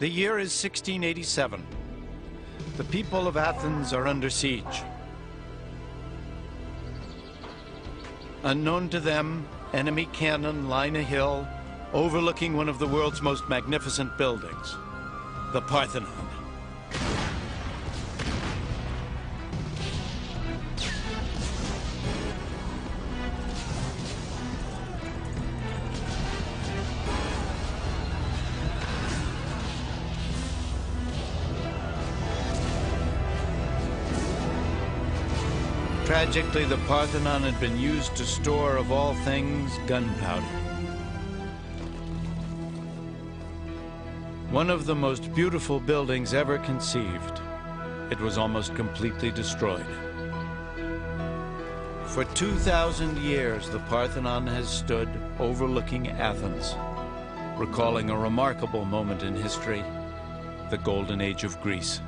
The year is 1687. The people of Athens are under siege. Unknown to them, enemy cannon line a hill overlooking one of the world's most magnificent buildings, the Parthenon. Tragically, the Parthenon had been used to store, of all things, gunpowder. One of the most beautiful buildings ever conceived, it was almost completely destroyed. For 2,000 years, the Parthenon has stood overlooking Athens, recalling a remarkable moment in history, the Golden Age of Greece.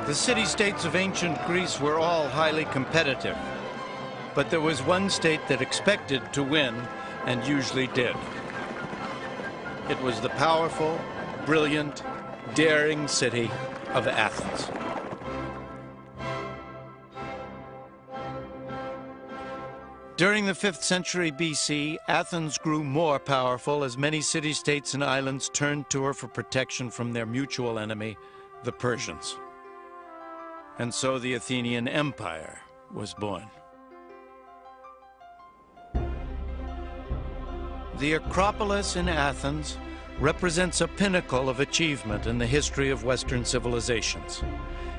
The city-states of ancient Greece were all highly competitive, but there was one state that expected to win and usually did. It was the powerful, brilliant, daring city of Athens. During the 5th century BC, Athens grew more powerful as many city-states and islands turned to her for protection from their mutual enemy, the Persians. And so the Athenian Empire was born. The Acropolis in Athens represents a pinnacle of achievement in the history of Western civilizations,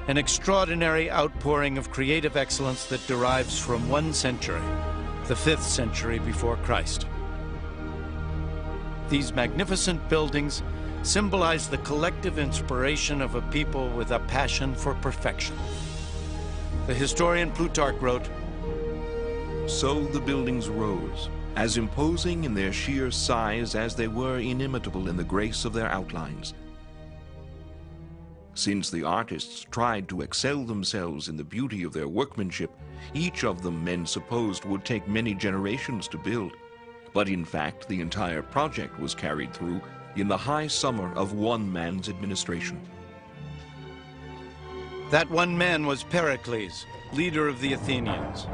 an extraordinary outpouring of creative excellence that derives from one century, the 5th century before Christ. These magnificent buildings symbolize the collective inspiration of a people with a passion for perfection. The historian Plutarch wrote, "So the buildings rose, as imposing in their sheer size as they were inimitable in the grace of their outlines. Since the artists tried to excel themselves in the beauty of their workmanship, each of them men supposed would take many generations to build. But in fact, the entire project was carried through in the high summer of one man's administration." That one man was Pericles, leader of the Athenians.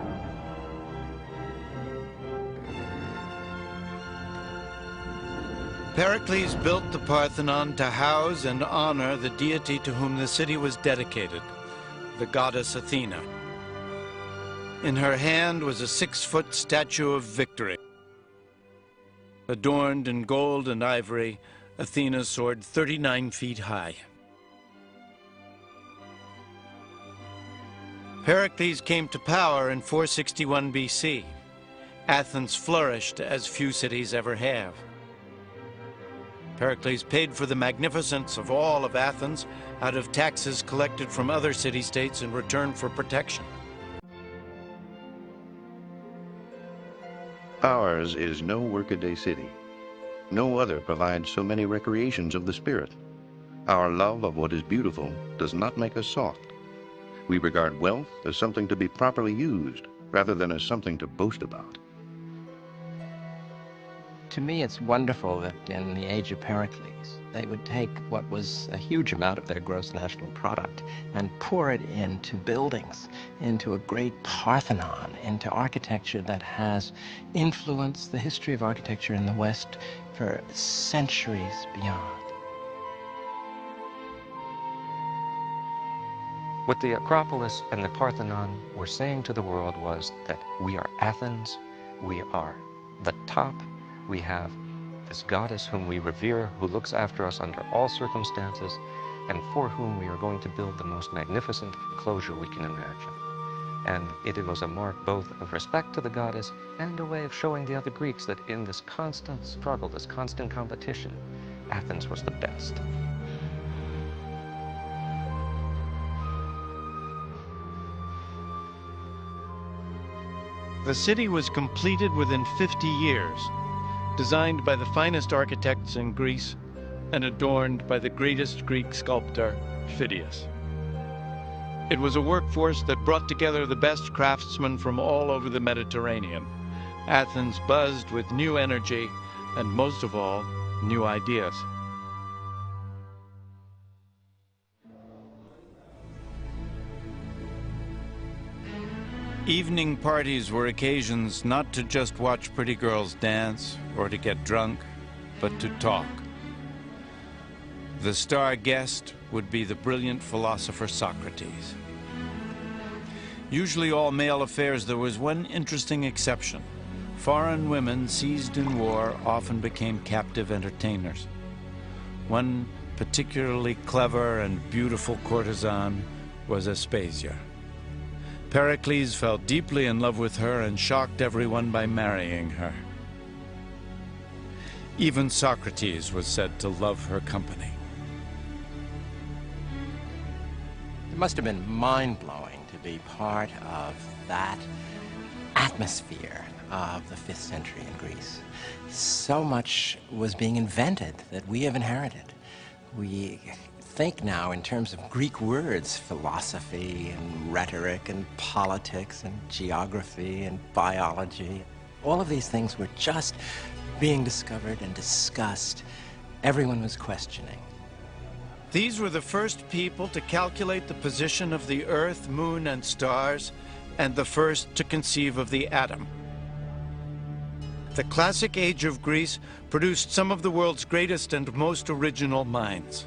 Pericles built the Parthenon to house and honor the deity to whom the city was dedicated, the goddess Athena. In her hand was a 6-foot statue of victory. Adorned in gold and ivory, Athena soared 39 feet high. Pericles came to power in 461 BC. Athens flourished as few cities ever have. Pericles paid for the magnificence of all of Athens out of taxes collected from other city-states in return for protection. Ours is no workaday city. No other provides so many recreations of the spirit. Our love of what is beautiful does not make us soft. We regard wealth as something to be properly used, rather than as something to boast about. To me, it's wonderful that in the age of Pericles, they would take what was a huge amount of their gross national product and pour it into buildings, into a great Parthenon, into architecture that has influenced the history of architecture in the West for centuries beyond. What the Acropolis and the Parthenon were saying to the world was that we are Athens, we are the top, we have this goddess whom we revere, who looks after us under all circumstances, and for whom we are going to build the most magnificent closure we can imagine. And it was a mark both of respect to the goddess and a way of showing the other Greeks that in this constant struggle, this constant competition, Athens was the best. The city was completed within 50 years, designed by the finest architects in Greece and adorned by the greatest Greek sculptor, Phidias. It was a workforce that brought together the best craftsmen from all over the Mediterranean. Athens buzzed with new energy and, most of all, new ideas. Evening parties were occasions not to just watch pretty girls dance or to get drunk, but to talk. The star guest would be the brilliant philosopher Socrates. Usually all male affairs, there was one interesting exception. Foreign women seized in war often became captive entertainers. One particularly clever and beautiful courtesan was Aspasia. Pericles fell deeply in love with her and shocked everyone by marrying her. Even Socrates was said to love her company. It must have been mind-blowing to be part of that atmosphere of the 5th century in Greece. So much was being invented that we have inherited. We think now in terms of Greek words, philosophy and rhetoric and politics and geography and biology. All of these things were just being discovered and discussed. Everyone was questioning. These were the first people to calculate the position of the Earth, Moon, and stars, and the first to conceive of the atom. The classic age of Greece produced some of the world's greatest and most original minds.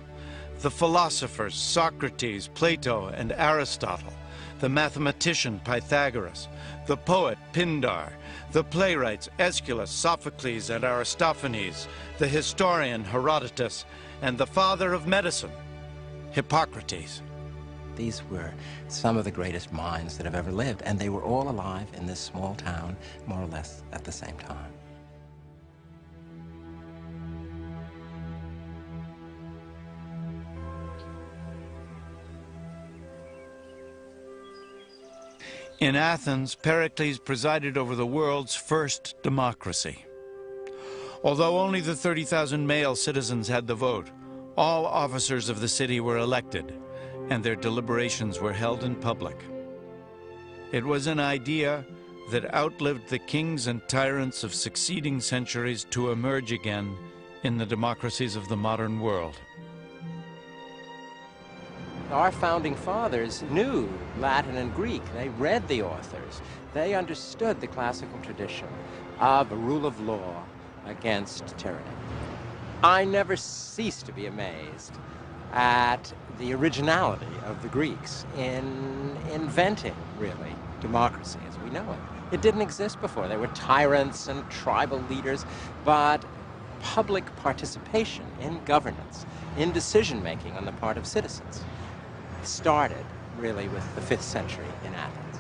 The philosophers Socrates, Plato, and Aristotle, the mathematician Pythagoras, the poet Pindar, the playwrights Aeschylus, Sophocles, and Aristophanes, the historian Herodotus, and the father of medicine, Hippocrates. These were some of the greatest minds that have ever lived, and they were all alive in this small town, more or less at the same time. In Athens, Pericles presided over the world's first democracy. Although only the 30,000 male citizens had the vote, all officers of the city were elected, and their deliberations were held in public. It was an idea that outlived the kings and tyrants of succeeding centuries to emerge again in the democracies of the modern world. Our founding fathers knew Latin and Greek. They read the authors. They understood the classical tradition of a rule of law against tyranny. I never cease to be amazed at the originality of the Greeks in inventing, really, democracy as we know it. It didn't exist before. There were tyrants and tribal leaders, but public participation in governance, in decision-making on the part of citizens, started really with the 5th century in Athens.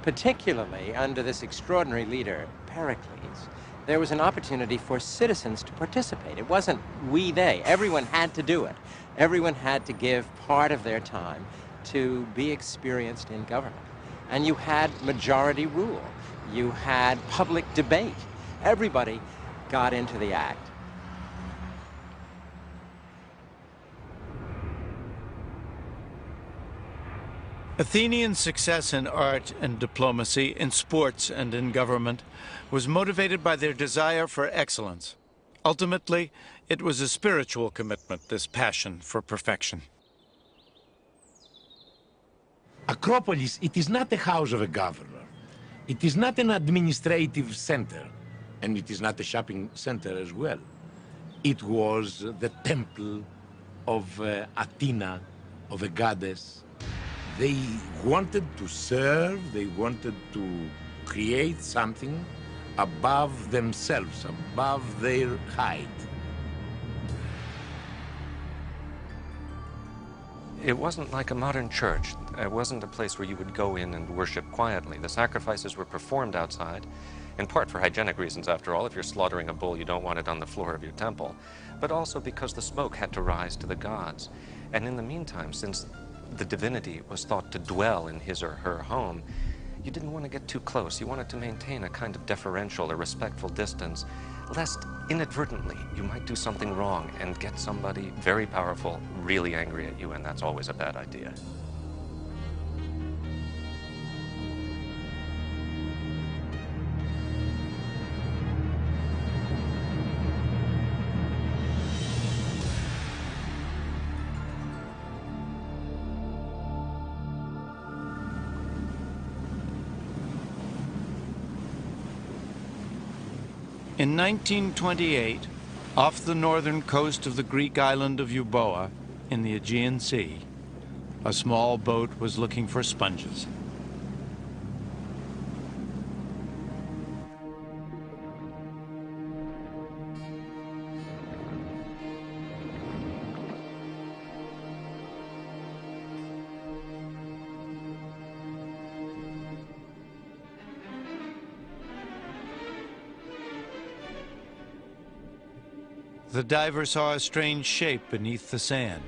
Particularly under this extraordinary leader, Pericles, there was an opportunity for citizens to participate. It wasn't we, they. Everyone had to do it. Everyone had to give part of their time to be experienced in government. And you had majority rule. You had public debate. Everybody got into the act. Athenian success in art and diplomacy, in sports and in government, was motivated by their desire for excellence. Ultimately, it was a spiritual commitment, this passion for perfection. Acropolis, it is not the house of a governor. It is not an administrative center, and it is not a shopping center as well. It was the temple of Athena, of a goddess. They wanted to serve, they wanted to create something above themselves, above their height. It wasn't like a modern church. It wasn't a place where you would go in and worship quietly. The sacrifices were performed outside, in part for hygienic reasons, after all. If you're slaughtering a bull, you don't want it on the floor of your temple, but also because the smoke had to rise to the gods. And in the meantime, since the divinity was thought to dwell in his or her home, you didn't want to get too close. You wanted to maintain a kind of deferential or respectful distance, lest inadvertently you might do something wrong and get somebody very powerful really angry at you, and that's always a bad idea. In 1928, off the northern coast of the Greek island of Euboea in the Aegean Sea, a small boat was looking for sponges. The diver saw a strange shape beneath the sand.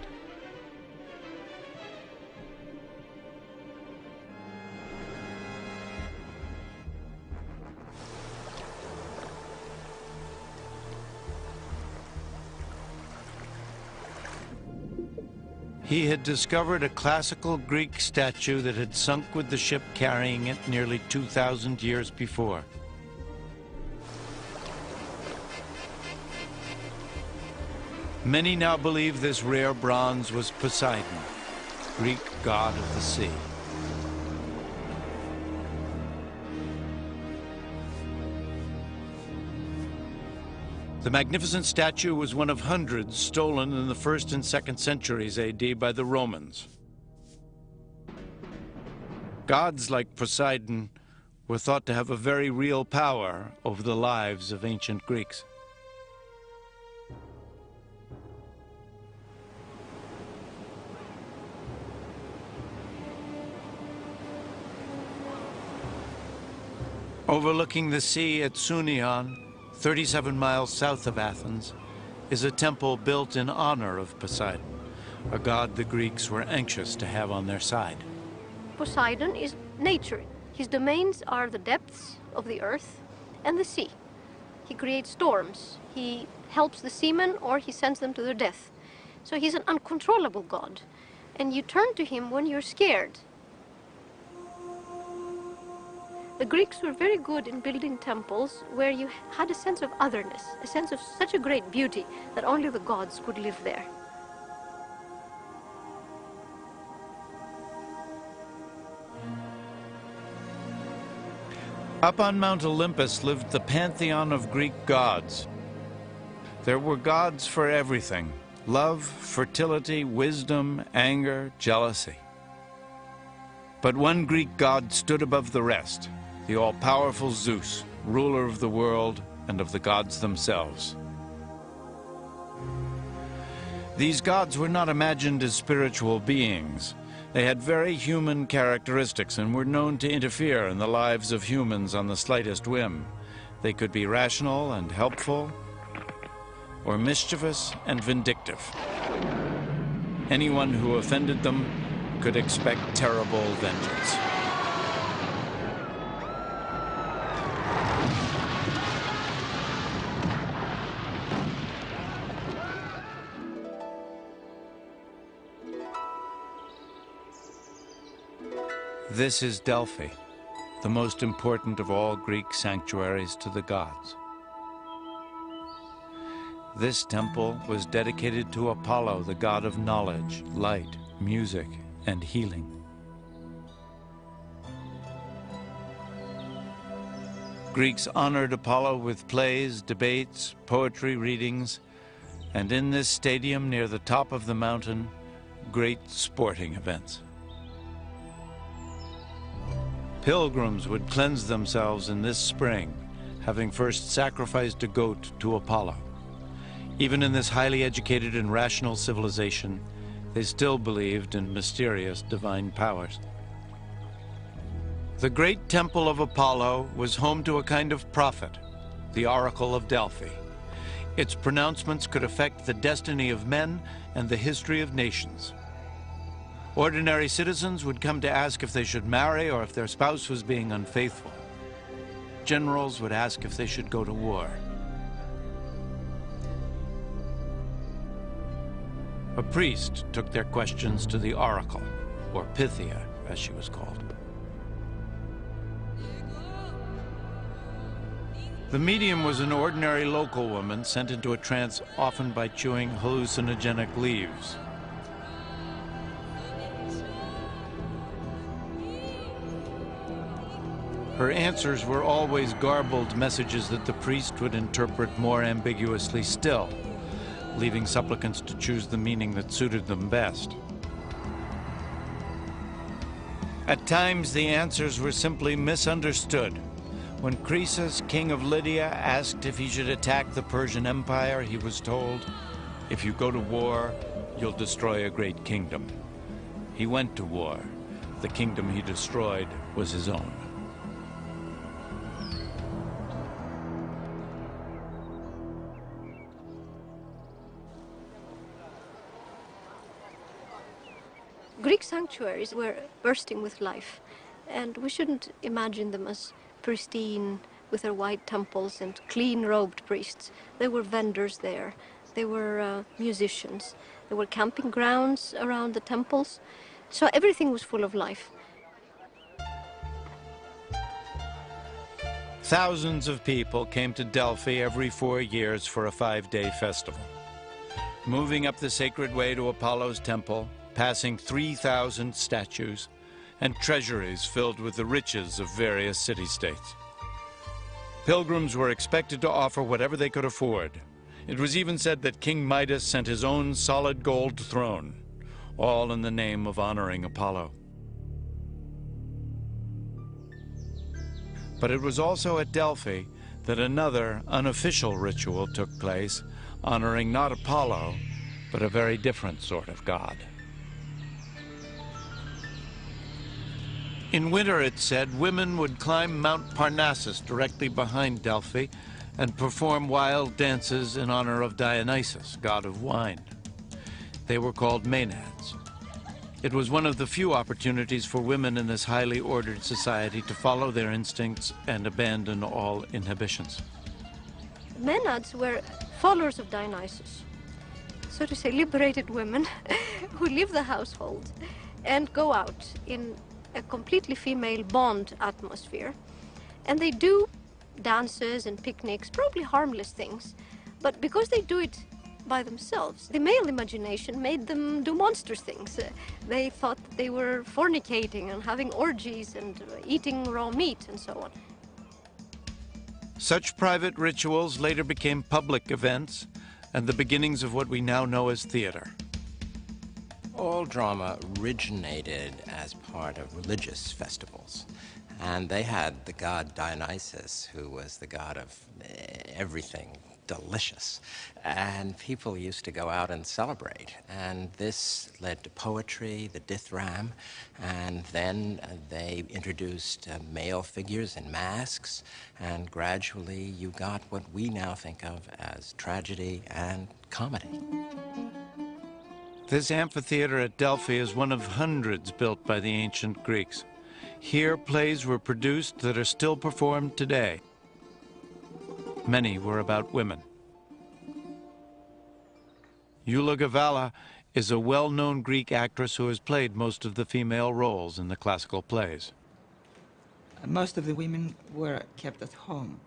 He had discovered a classical Greek statue that had sunk with the ship carrying it nearly 2,000 years before. Many now believe this rare bronze was Poseidon, Greek god of the sea. The magnificent statue was one of hundreds stolen in the 1st and 2nd centuries AD by the Romans. Gods like Poseidon were thought to have a very real power over the lives of ancient Greeks. Overlooking the sea at Sunion, 37 miles south of Athens, is a temple built in honor of Poseidon, a god the Greeks were anxious to have on their side. Poseidon is nature. His domains are the depths of the earth and the sea. He creates storms. He helps the seamen or he sends them to their death. So he's an uncontrollable god. And you turn to him when you're scared. The Greeks were very good in building temples where you had a sense of otherness, a sense of such a great beauty that only the gods could live there. Up on Mount Olympus lived the pantheon of Greek gods. There were gods for everything: love, fertility, wisdom, anger, jealousy. But one Greek god stood above the rest: the all-powerful Zeus, ruler of the world and of the gods themselves. These gods were not imagined as spiritual beings. They had very human characteristics and were known to interfere in the lives of humans on the slightest whim. They could be rational and helpful, or mischievous and vindictive. Anyone who offended them could expect terrible vengeance. This is Delphi, the most important of all Greek sanctuaries to the gods. This temple was dedicated to Apollo, the god of knowledge, light, music, and healing. Greeks honored Apollo with plays, debates, poetry readings, and in this stadium near the top of the mountain, great sporting events. Pilgrims would cleanse themselves in this spring, having first sacrificed a goat to Apollo. Even in this highly educated and rational civilization, They still believed in mysterious divine powers. The great temple of Apollo was home to a kind of prophet, the Oracle of Delphi. Its pronouncements could affect the destiny of men and the history of nations. Ordinary citizens would come to ask if they should marry or if their spouse was being unfaithful. Generals would ask if they should go to war. A priest took their questions to the oracle, or Pythia, as she was called. The medium was an ordinary local woman sent into a trance often by chewing hallucinogenic leaves. Her answers were always garbled messages that the priest would interpret more ambiguously still, leaving supplicants to choose the meaning that suited them best. At times, the answers were simply misunderstood. When Croesus, king of Lydia, asked if he should attack the Persian Empire, he was told, "If you go to war, you'll destroy a great kingdom." He went to war. The kingdom he destroyed was his own. Greek sanctuaries were bursting with life, and we shouldn't imagine them as pristine with their white temples and clean-robed priests. There were vendors there, there were musicians, there were camping grounds around the temples, so everything was full of life. Thousands of people came to Delphi every 4 years for a 5-day festival. Moving up the sacred way to Apollo's temple, passing 3,000 statues, and treasuries filled with the riches of various city-states. Pilgrims were expected to offer whatever they could afford. It was even said that King Midas sent his own solid gold throne, all in the name of honoring Apollo. But it was also at Delphi that another unofficial ritual took place, honoring not Apollo, but a very different sort of god. In winter, it's said, women would climb Mount Parnassus directly behind Delphi and perform wild dances in honor of Dionysus, god of wine. They were called Maenads. It was one of the few opportunities for women in this highly ordered society to follow their instincts and abandon all inhibitions. Maenads were followers of Dionysus, so to say, liberated women who leave the household and go out in a completely female bond atmosphere. And they do dances and picnics, probably harmless things, but because they do it by themselves, the male imagination made them do monster things. They thought that they were fornicating and having orgies and eating raw meat and so on. Such private rituals later became public events and the beginnings of what we now know as theater. All drama originated as part of religious festivals. And they had the god Dionysus, who was the god of everything delicious. And people used to go out and celebrate. And this led to poetry, the dithram, and then they introduced male figures in masks, and gradually you got what we now think of as tragedy and comedy. This amphitheater at Delphi is one of hundreds built by the ancient Greeks. Here, plays were produced that are still performed today. Many were about women. Elagavala is a well-known Greek actress who has played most of the female roles in the classical plays. Most of the women were kept at home,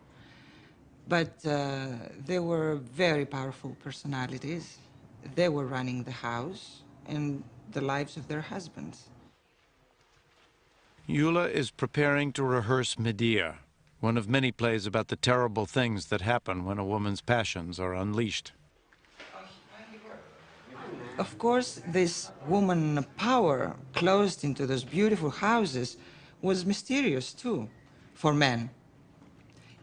but they were very powerful personalities. They were running the house and the lives of their husbands. Eula is preparing to rehearse Medea, one of many plays about the terrible things that happen when a woman's passions are unleashed. Of course, this woman power closed into those beautiful houses was mysterious too for men.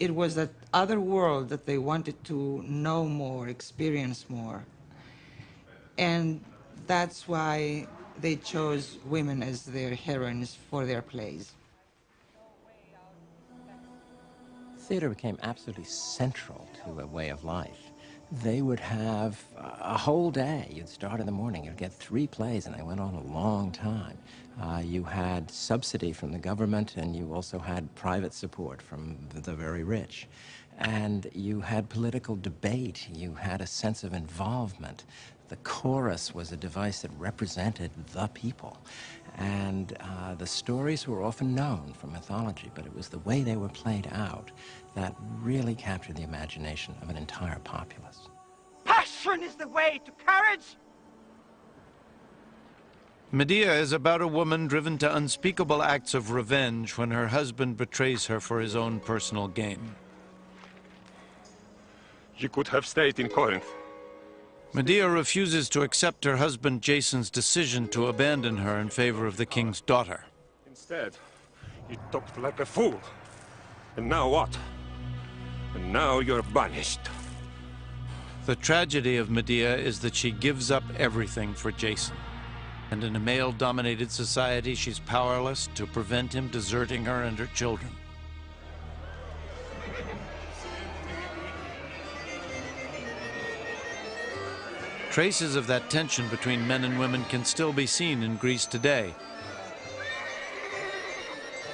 It was that other world that they wanted to know more, experience more. And That's why they chose women as their heroines for their plays. Theater became absolutely central to a way of life. They would have a whole day. You'd start in the morning, you'd get 3 plays, and they went on a long time. You had subsidy from the government, and you also had private support from the very rich. And you had political debate. You had a sense of involvement. The chorus was a device that represented the people. And the stories were often known from mythology, but it was the way they were played out that really captured the imagination of an entire populace. Passion is the way to courage! Medea is about a woman driven to unspeakable acts of revenge when her husband betrays her for his own personal gain. You could have stayed in Corinth. Medea refuses to accept her husband Jason's decision to abandon her in favor of the king's daughter. Instead, you talked like a fool. And now what? And now you're banished. The tragedy of Medea is that she gives up everything for Jason. And in a male-dominated society, she's powerless to prevent him deserting her and her children. Traces of that tension between men and women can still be seen in Greece today.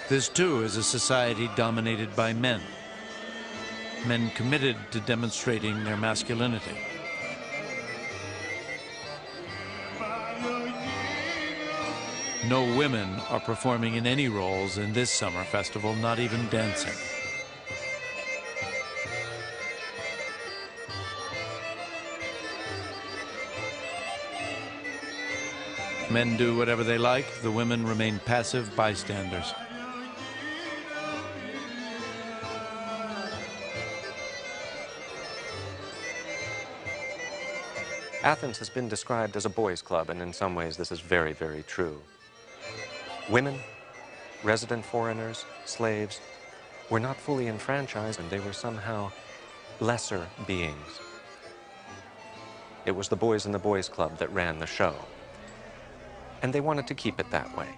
This, too, is a society dominated by men. Men committed to demonstrating their masculinity. No women are performing in any roles in this summer festival, not even dancing. Men do whatever they like, the women remain passive bystanders. Athens has been described as a boys' club, and in some ways this is very, very true. Women, resident foreigners, slaves, were not fully enfranchised, and they were somehow lesser beings. It was the boys in the boys' club that ran the show, and they wanted to keep it that way.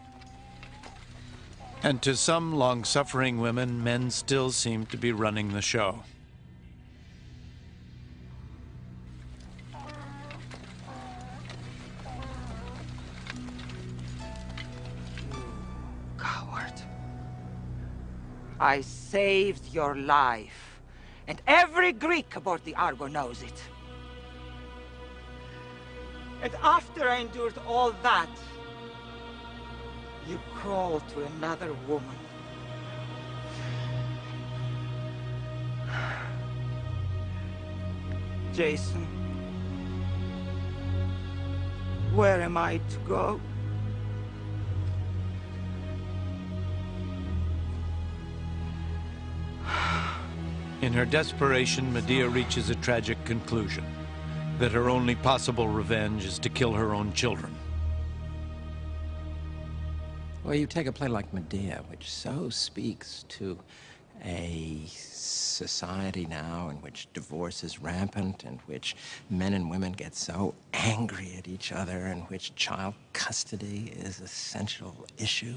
And to some long-suffering women, men still seem to be running the show. I saved your life, and every Greek aboard the Argo knows it. And after I endured all that, you crawl to another woman. Jason, where am I to go? In her desperation, Medea reaches a tragic conclusion, that her only possible revenge is to kill her own children. Well, you take a play like Medea, which so speaks to a society now in which divorce is rampant, in which men and women get so angry at each other, in which child custody is a central issue,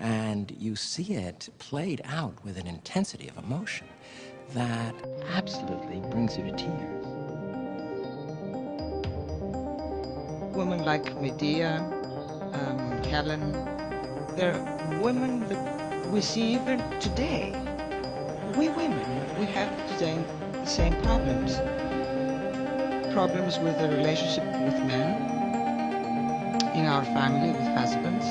and you see it played out with an intensity of emotion that absolutely brings you to tears. Women like Medea, Helen, they're women that we see even today. We women, we have today the same problems. Problems with the relationship with men, in our family with husbands.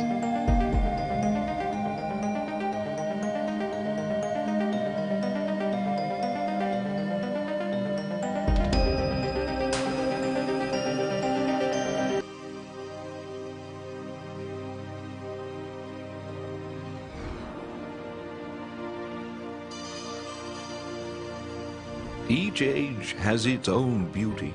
Each age has its own beauty.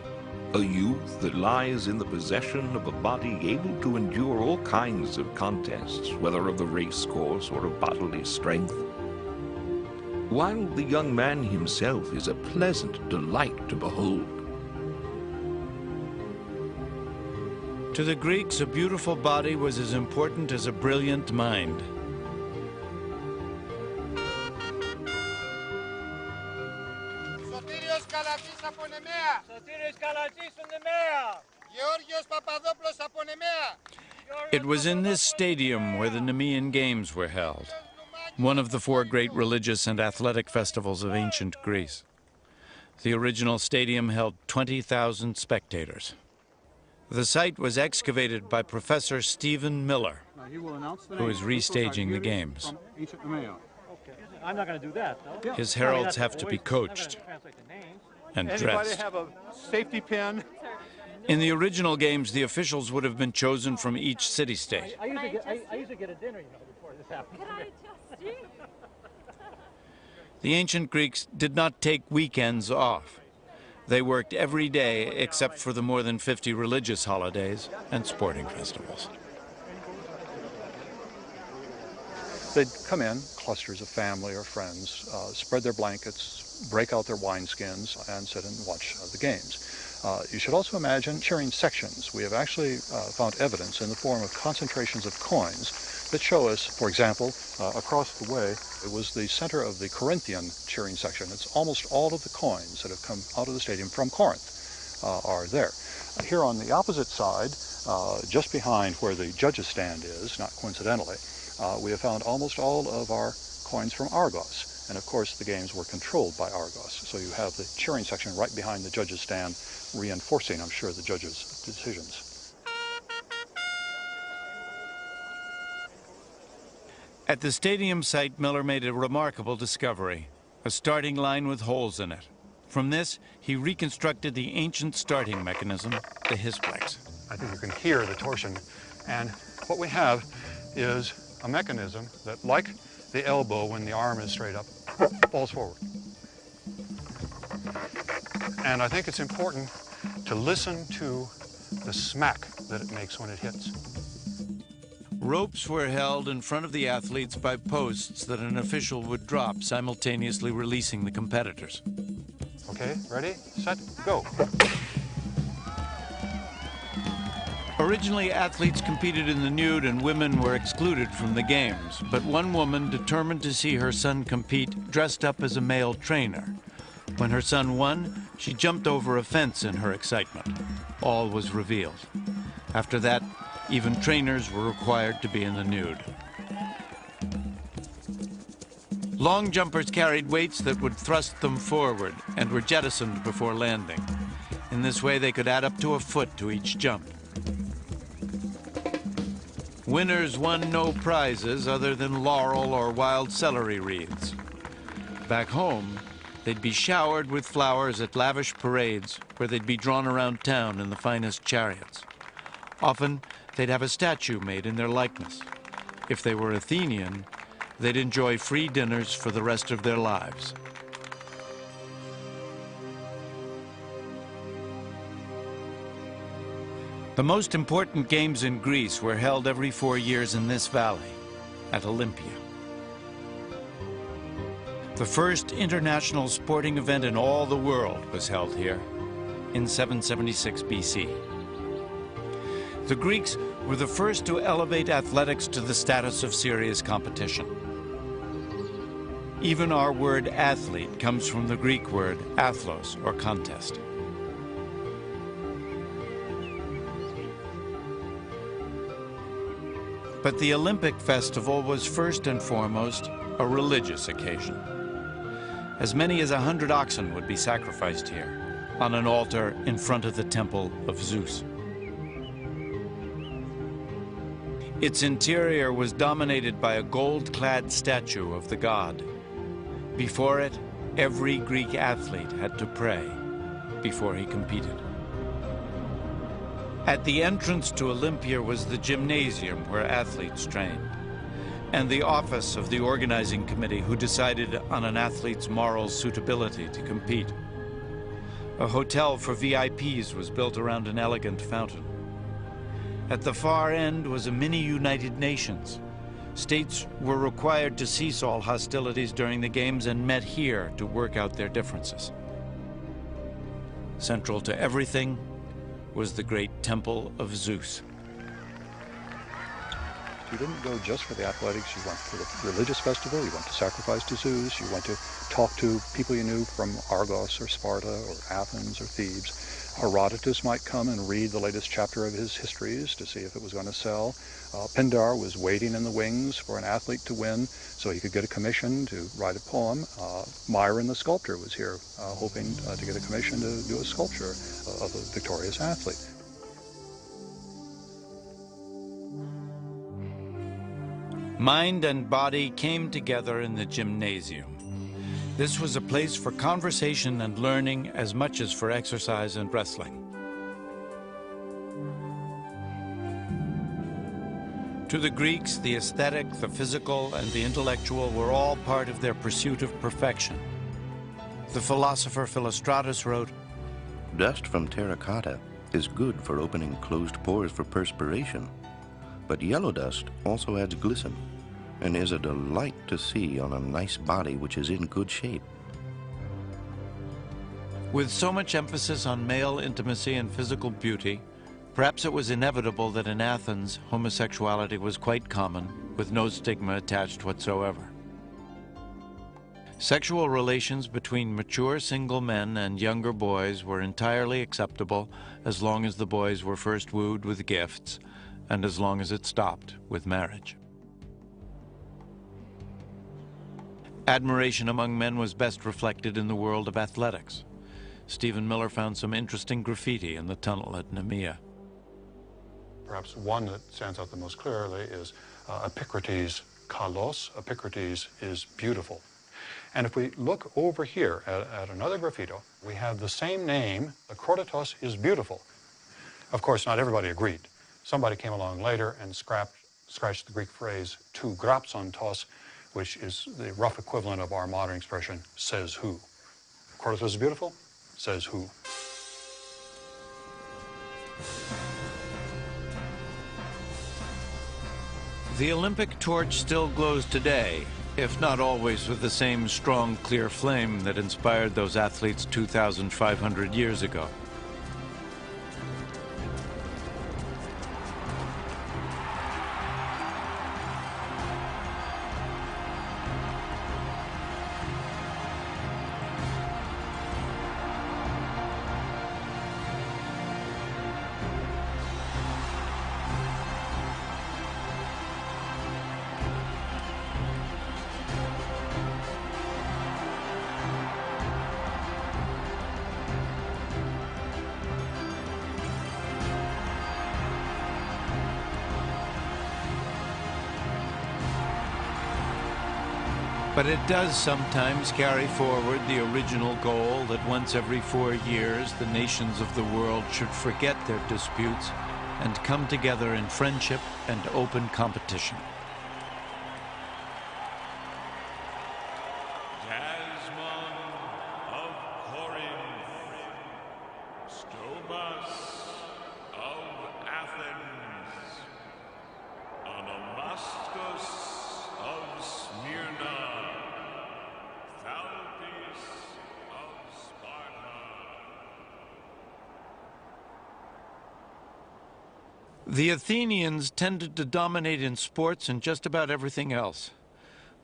A youth that lies in the possession of a body able to endure all kinds of contests, whether of the race course or of bodily strength. While the young man himself is a pleasant delight to behold. To the Greeks, a beautiful body was as important as a brilliant mind. It was in this stadium where the Nemean Games were held, one of the four great religious and athletic festivals of ancient Greece. The original stadium held 20,000 spectators. The site was excavated by Professor Stephen Miller, who is restaging the games. I'm not going to do that. No? His heralds have to be coached and dressed. Anybody have a safety pin? In the original games, the officials would have been chosen from each city-state. I usually get a dinner, you know, before this happens. Can I just see? The ancient Greeks did not take weekends off. They worked every day except for the more than 50 religious holidays and sporting festivals. They'd come in, clusters of family or friends, spread their blankets, break out their wineskins, and sit and watch the games. You should also imagine cheering sections. We have actually found evidence in the form of concentrations of coins that show us, for example, across the way, it was the center of the Corinthian cheering section. It's almost all of the coins that have come out of the stadium from Corinth are there. Here on the opposite side, just behind where the judges' stand is, not coincidentally, we have found almost all of our coins from Argos. And of course, the games were controlled by Argos. So you have the cheering section right behind the judges' stand, reinforcing, I'm sure, the judges' decisions. At the stadium site, Miller made a remarkable discovery, a starting line with holes in it. From this, he reconstructed the ancient starting mechanism, the hisplex. I think you can hear the torsion. And what we have is a mechanism that, like the elbow when the arm is straight up, falls forward. And I think it's important to listen to the smack that it makes when it hits. Ropes were held in front of the athletes by posts that an official would drop, simultaneously releasing the competitors. Okay, ready, set, go. Originally, athletes competed in the nude and women were excluded from the games, but one woman, determined to see her son compete, dressed up as a male trainer. When her son won, she jumped over a fence in her excitement. All was revealed. After that, even trainers were required to be in the nude. Long jumpers carried weights that would thrust them forward and were jettisoned before landing. In this way, they could add up to a foot to each jump. Winners won no prizes other than laurel or wild celery wreaths. Back home, they'd be showered with flowers at lavish parades where they'd be drawn around town in the finest chariots. Often, they'd have a statue made in their likeness. If they were Athenian, they'd enjoy free dinners for the rest of their lives. The most important games in Greece were held every 4 years in this valley, at Olympia. The first international sporting event in all the world was held here in 776 BC. The Greeks were the first to elevate athletics to the status of serious competition. Even our word athlete comes from the Greek word athlos, or contest. But the Olympic festival was first and foremost a religious occasion. As many as 100 oxen would be sacrificed here on an altar in front of the temple of Zeus. Its interior was dominated by a gold-clad statue of the god. Before it, every Greek athlete had to pray before he competed. At the entrance to Olympia was the gymnasium where athletes trained, and the office of the organizing committee who decided on an athlete's moral suitability to compete. A hotel for VIPs was built around an elegant fountain. At the far end was a mini United Nations. States were required to cease all hostilities during the games and met here to work out their differences. Central to everything was the great temple of Zeus. You didn't go just for the athletics. You went for the religious festival. You went to sacrifice to Zeus. You went to talk to people you knew from Argos or Sparta or Athens or Thebes. Herodotus might come and read the latest chapter of his histories to see if it was going to sell. Pindar was waiting in the wings for an athlete to win so he could get a commission to write a poem. Myron the sculptor was here hoping to get a commission to do a sculpture of a victorious athlete. Mind and body came together in the gymnasium. This was a place for conversation and learning as much as for exercise and wrestling. To the Greeks, the aesthetic, the physical, and the intellectual were all part of their pursuit of perfection. The philosopher Philostratus wrote, "Dust from terracotta is good for opening closed pores for perspiration, but yellow dust also adds glisten and is a delight to see on a nice body which is in good shape." With so much emphasis on male intimacy and physical beauty, perhaps it was inevitable that in Athens, homosexuality was quite common, with no stigma attached whatsoever. Sexual relations between mature single men and younger boys were entirely acceptable as long as the boys were first wooed with gifts, and as long as it stopped with marriage. Admiration among men was best reflected in the world of athletics. Stephen Miller found some interesting graffiti in the tunnel at Nemea. Perhaps one that stands out the most clearly is Epicrates' kalos. Epicrates is beautiful. And if we look over here at another graffito, we have the same name, Akrotatos is beautiful. Of course, not everybody agreed. Somebody came along later and scratched the Greek phrase to grapsontos, which is the rough equivalent of our modern expression, says who. Akrotatos is beautiful, says who. The Olympic torch still glows today, if not always with the same strong, clear flame that inspired those athletes 2,500 years ago. But it does sometimes carry forward the original goal that once every 4 years the nations of the world should forget their disputes and come together in friendship and open competition. The Athenians tended to dominate in sports and just about everything else,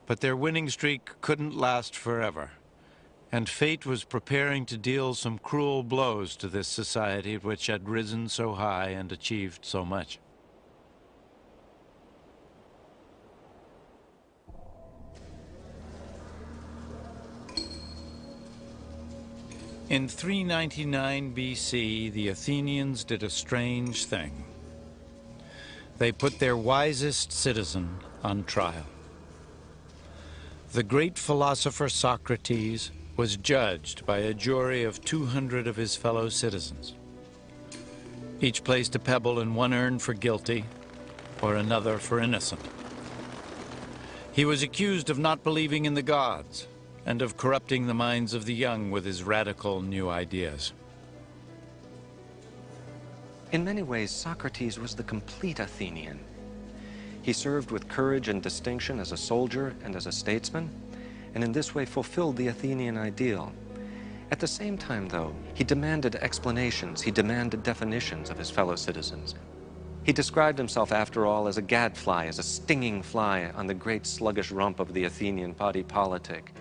but their winning streak couldn't last forever, and fate was preparing to deal some cruel blows to this society which had risen so high and achieved so much. In 399 BC, the Athenians did a strange thing. They put their wisest citizen on trial. The great philosopher Socrates was judged by a jury of 200 of his fellow citizens. Each placed a pebble in one urn for guilty, or another for innocent. He was accused of not believing in the gods and of corrupting the minds of the young with his radical new ideas. In many ways, Socrates was the complete Athenian. He served with courage and distinction as a soldier and as a statesman, and in this way fulfilled the Athenian ideal. At the same time, though, he demanded explanations, he demanded definitions of his fellow citizens. He described himself, after all, as a gadfly, as a stinging fly on the great sluggish rump of the Athenian body politic.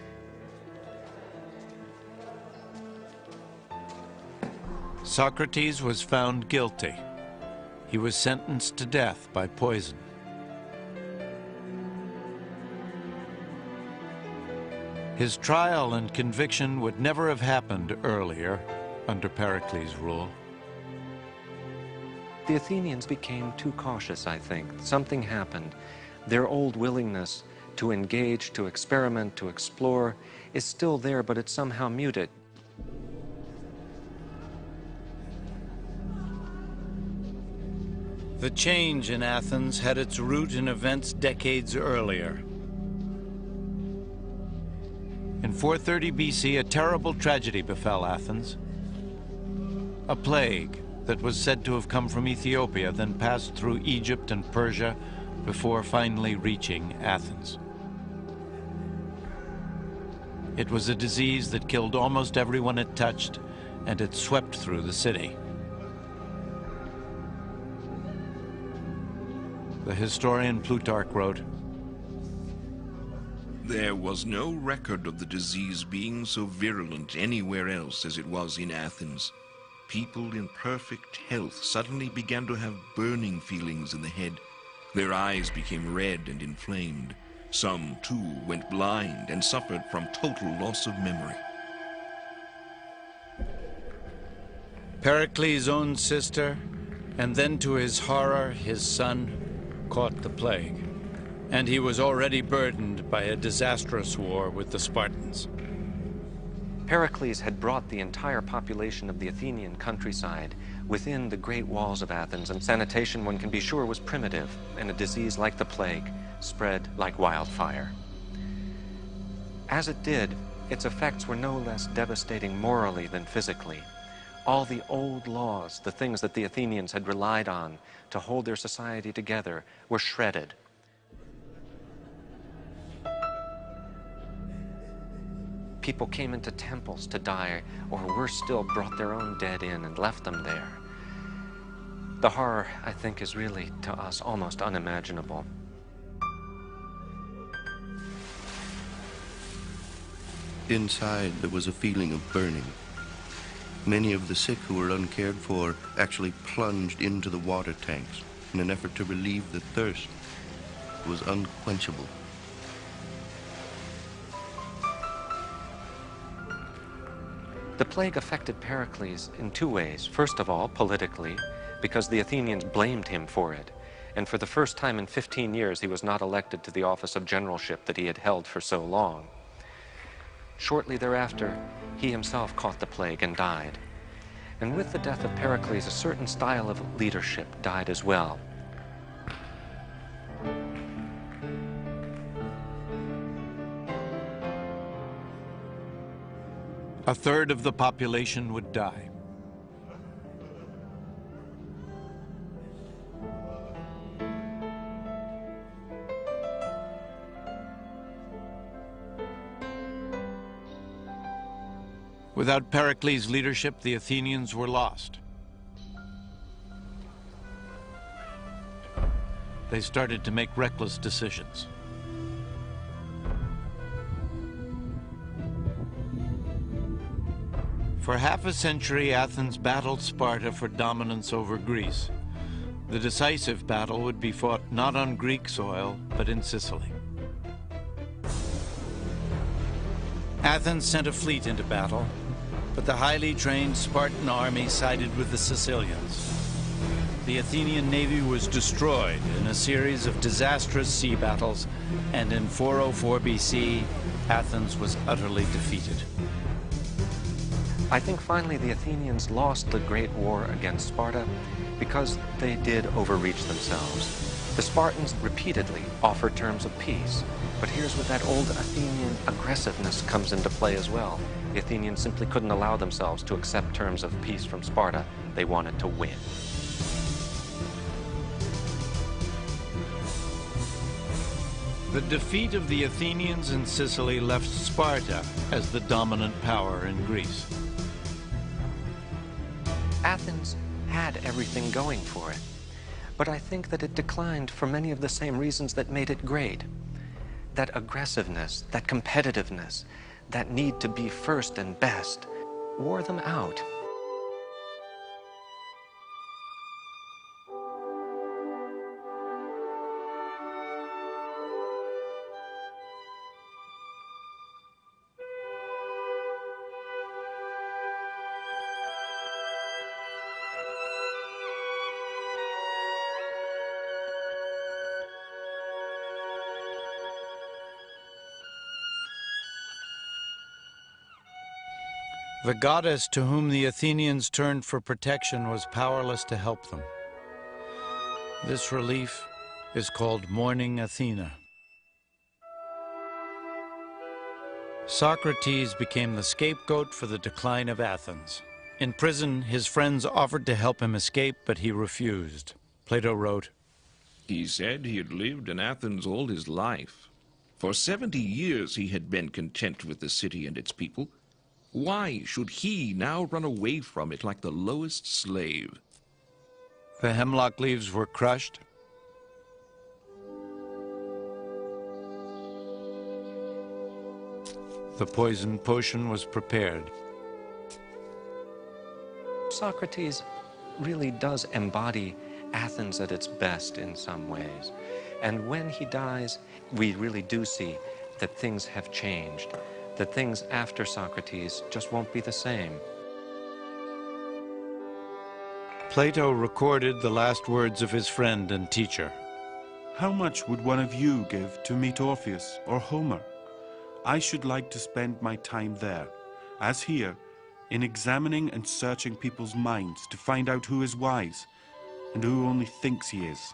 Socrates was found guilty. He was sentenced to death by poison. His trial and conviction would never have happened earlier under Pericles' rule. The Athenians became too cautious, I think. Something happened. Their old willingness to engage, to experiment, to explore is still there, but it's somehow muted. The change in Athens had its root in events decades earlier. In 430 BC, a terrible tragedy befell Athens. A plague that was said to have come from Ethiopia, then passed through Egypt and Persia before finally reaching Athens. It was a disease that killed almost everyone it touched, and it swept through the city. The historian Plutarch wrote, "There was no record of the disease being so virulent anywhere else as it was in Athens. People in perfect health suddenly began to have burning feelings in the head. Their eyes became red and inflamed. Some, too, went blind and suffered from total loss of memory." Pericles' own sister, and then to his horror, his son, caught the plague. And he was already burdened by a disastrous war with the Spartans. Pericles had brought the entire population of the Athenian countryside within the great walls of Athens, and sanitation, one can be sure, was primitive, and a disease like the plague spread like wildfire. As it did, its effects were no less devastating morally than physically. All the old laws, the things that the Athenians had relied on to hold their society together, were shredded. People came into temples to die, or worse still, brought their own dead in and left them there. The horror, I think, is really, to us, almost unimaginable. Inside, there was a feeling of burning. Many of the sick who were uncared for actually plunged into the water tanks in an effort to relieve the thirst. It was unquenchable. The plague affected Pericles in two ways. First of all, politically, because the Athenians blamed him for it. And for the first time in 15 years, he was not elected to the office of generalship that he had held for so long. Shortly thereafter, he himself caught the plague and died. And with the death of Pericles, a certain style of leadership died as well. A third of the population would die. Without Pericles' leadership, the Athenians were lost. They started to make reckless decisions. For half a century, Athens battled Sparta for dominance over Greece. The decisive battle would be fought not on Greek soil, but in Sicily. Athens sent a fleet into battle, but the highly trained Spartan army sided with the Sicilians. The Athenian navy was destroyed in a series of disastrous sea battles, and in 404 BC, Athens was utterly defeated. I think finally the Athenians lost the great war against Sparta because they did overreach themselves. The Spartans repeatedly offered terms of peace, but here's where that old Athenian aggressiveness comes into play as well. The Athenians simply couldn't allow themselves to accept terms of peace from Sparta. They wanted to win. The defeat of the Athenians in Sicily left Sparta as the dominant power in Greece. had everything going for it. But I think that it declined for many of the same reasons that made it great. That aggressiveness, that competitiveness, that need to be first and best, wore them out. The goddess to whom the Athenians turned for protection was powerless to help them. This relief is called Mourning Athena. Socrates became the scapegoat for the decline of Athens. In prison, his friends offered to help him escape, but he refused. Plato wrote, He said he had lived in Athens all his life. For 70 years he had been content with the city and its people. Why should he now run away from it like the lowest slave? The hemlock leaves were crushed. The poison potion was prepared. Socrates really does embody Athens at its best in some ways. And when he dies, we really do see that things have changed, that things after Socrates just won't be the same. Plato recorded the last words of his friend and teacher. How much would one of you give to meet Orpheus or Homer? I should like to spend my time there, as here, in examining and searching people's minds to find out who is wise and who only thinks he is.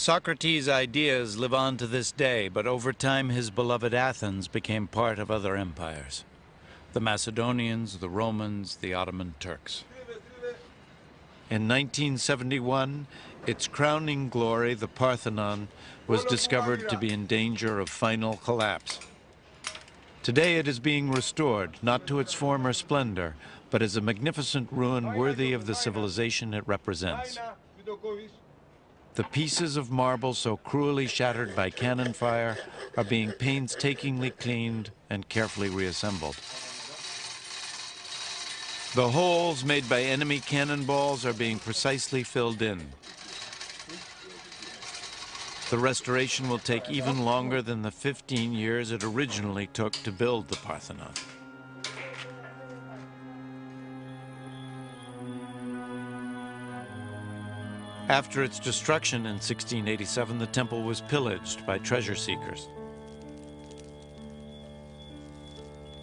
Socrates' ideas live on to this day, but over time his beloved Athens became part of other empires. The Macedonians, the Romans, the Ottoman Turks. In 1971, its crowning glory, the Parthenon, was discovered to be in danger of final collapse. Today it is being restored, not to its former splendor, but as a magnificent ruin worthy of the civilization it represents. The pieces of marble so cruelly shattered by cannon fire are being painstakingly cleaned and carefully reassembled. The holes made by enemy cannonballs are being precisely filled in. The restoration will take even longer than the 15 years it originally took to build the Parthenon. After its destruction in 1687, the temple was pillaged by treasure seekers.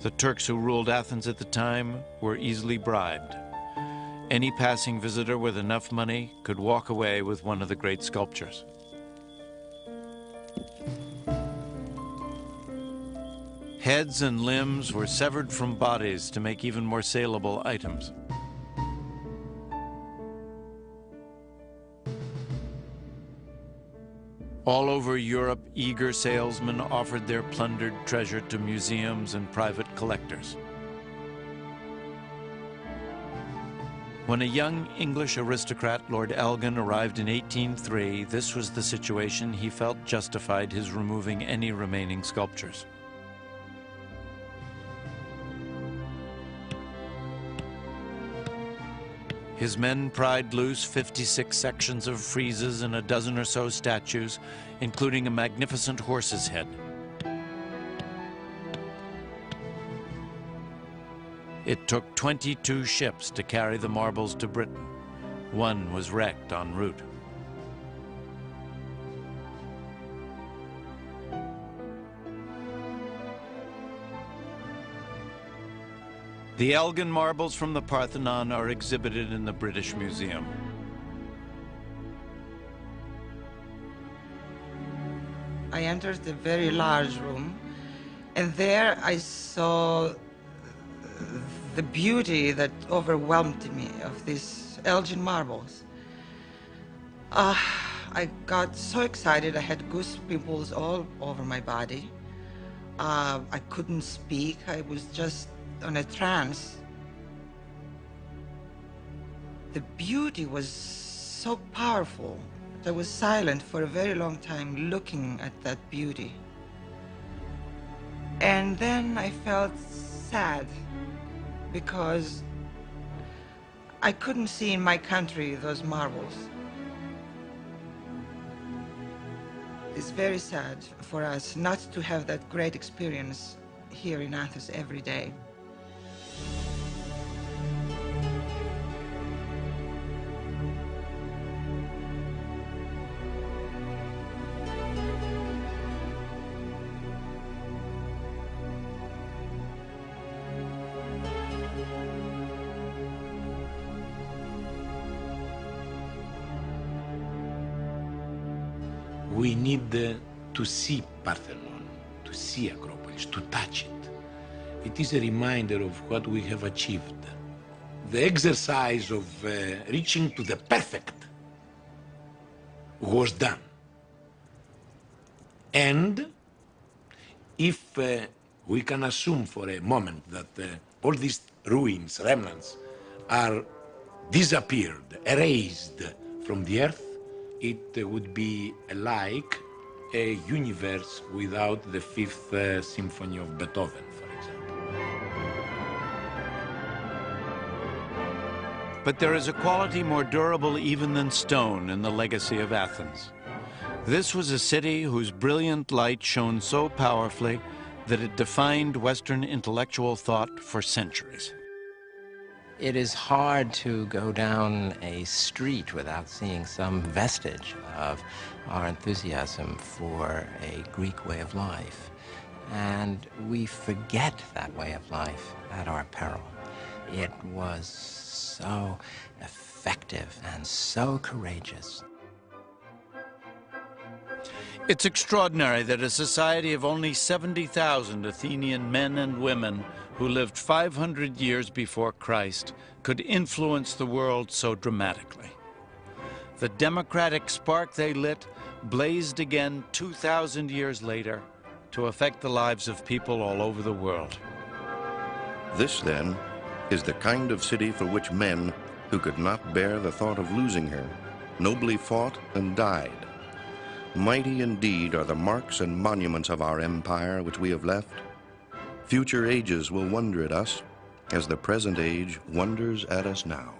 The Turks who ruled Athens at the time were easily bribed. Any passing visitor with enough money could walk away with one of the great sculptures. Heads and limbs were severed from bodies to make even more saleable items. All over Europe, eager salesmen offered their plundered treasure to museums and private collectors. When a young English aristocrat, Lord Elgin, arrived in 1803, this was the situation he felt justified his removing any remaining sculptures. His men pried loose 56 sections of friezes and a dozen or so statues, including a magnificent horse's head. It took 22 ships to carry the marbles to Britain. One was wrecked en route. The Elgin marbles from the Parthenon are exhibited in the British Museum. I entered a very large room, and there I saw the beauty that overwhelmed me of these Elgin marbles. I got so excited. I had goose pimples all over my body. I couldn't speak. I was just on a trance. The beauty was so powerful. I was silent for a very long time looking at that beauty. And then I felt sad because I couldn't see in my country those marvels. It's very sad for us not to have that great experience here in Athens every day. We need to see Parthenon, to see Acropolis, to touch it. It is a reminder of what we have achieved. The exercise of reaching to the perfect was done. And if we can assume for a moment that all these ruins, remnants, are disappeared, erased from the earth, it would be like a universe without the Fifth Symphony of Beethoven, for example. But there is a quality more durable even than stone in the legacy of Athens. This was a city whose brilliant light shone so powerfully that it defined Western intellectual thought for centuries. It is hard to go down a street without seeing some vestige of our enthusiasm for a Greek way of life. And we forget that way of life at our peril. It was so effective and so courageous. It's extraordinary that a society of only 70,000 Athenian men and women who lived 500 years before Christ could influence the world so dramatically. The democratic spark they lit blazed again 2,000 years later to affect the lives of people all over the world. This, then, is the kind of city for which men who could not bear the thought of losing her nobly fought and died. Mighty indeed are the marks and monuments of our empire which we have left. Future ages will wonder at us as the present age wonders at us now.